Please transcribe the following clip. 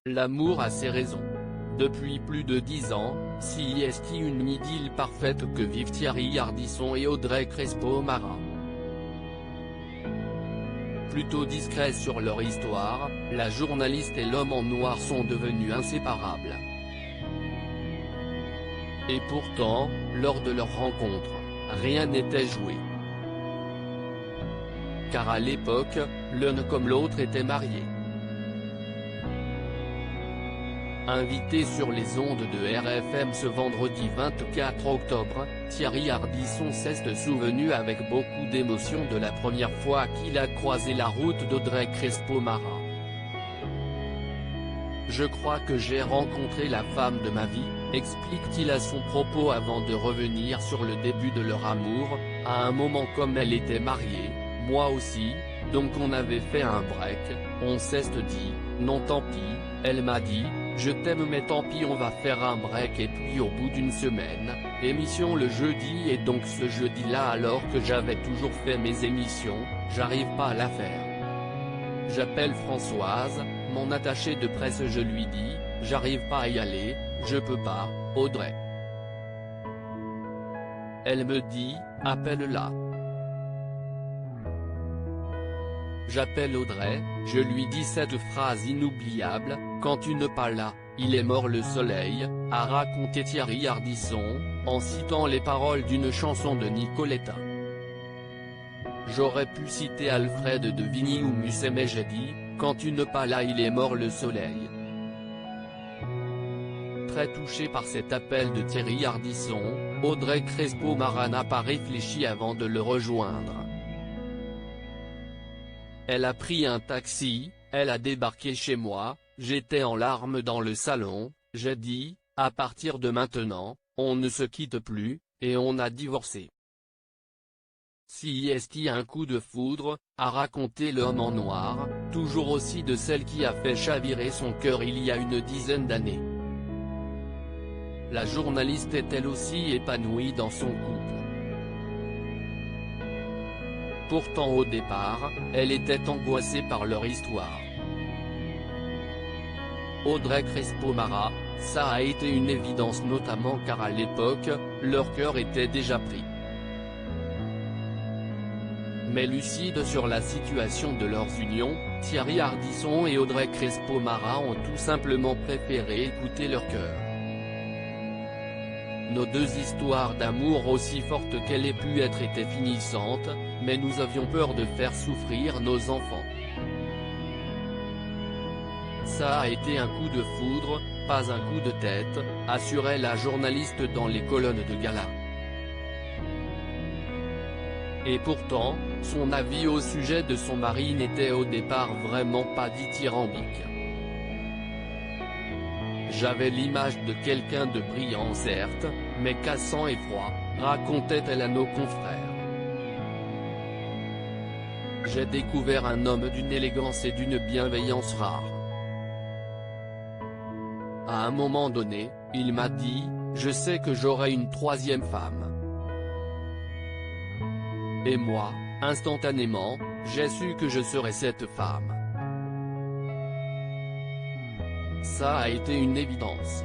L'amour a ses raisons. Depuis plus de 10 ans, CIST une idylle parfaite que vivent Thierry Ardisson et Audrey Crespo-Mara. Plutôt discrets sur leur histoire, la journaliste et l'homme en noir sont devenus inséparables. Et pourtant, lors de leur rencontre, rien n'était joué. Car à l'époque, l'un comme l'autre était mariés. Invité sur les ondes de RFM ce vendredi 24 octobre, Thierry Ardisson s'est souvenu avec beaucoup d'émotion de la première fois qu'il a croisé la route d'Audrey Crespo-Mara. Je crois que j'ai rencontré la femme de ma vie, explique-t-il à son propos avant de revenir sur le début de leur amour. À un moment comme elle était mariée, moi aussi, donc on avait fait un break, on s'est dit, non tant pis, elle m'a dit, je t'aime mais tant pis on va faire un break et puis au bout d'une semaine, émission le jeudi et donc ce jeudi-là alors que j'avais toujours fait mes émissions, j'arrive pas à la faire. J'appelle Françoise, mon attachée de presse je lui dis, j'arrive pas à y aller, je peux pas, Audrey. Elle me dit, appelle-la. J'appelle Audrey, je lui dis cette phrase inoubliable, quand tu n'es pas là, il est mort le soleil, a raconté Thierry Ardisson, en citant les paroles d'une chanson de Nicoletta. J'aurais pu citer Alfred de Vigny ou Musset mais j'ai dit, quand tu n'es pas là il est mort le soleil. Très touchée par cet appel de Thierry Ardisson, Audrey Crespo-Mara n'a pas réfléchi avant de le rejoindre. Elle a pris un taxi, elle a débarqué chez moi, j'étais en larmes dans le salon, j'ai dit, à partir de maintenant, on ne se quitte plus, et on a divorcé. CIST un coup de foudre, a raconté l'homme en noir, toujours aussi de celle qui a fait chavirer son cœur il y a une dizaine d'années. La journaliste est elle aussi épanouie dans son couple. Pourtant au départ, elle était angoissée par leur histoire. Audrey Crespo-Mara, ça a été une évidence notamment car à l'époque, leur cœur était déjà pris. Mais lucide sur la situation de leurs unions, Thierry Ardisson et Audrey Crespo-Mara ont tout simplement préféré écouter leur cœur. Nos deux histoires d'amour aussi fortes qu'elles aient pu être étaient finissantes, mais nous avions peur de faire souffrir nos enfants. Ça a été un coup de foudre, pas un coup de tête, assurait la journaliste dans les colonnes de gala. Et pourtant, son avis au sujet de son mari n'était au départ vraiment pas dithyrambique. J'avais l'image de quelqu'un de brillant certes, mais cassant et froid, racontait-elle à nos confrères. J'ai découvert un homme d'une élégance et d'une bienveillance rares. À un moment donné, il m'a dit, je sais que j'aurai une troisième femme. Et moi, instantanément, j'ai su que je serais cette femme. Ça a été une évidence.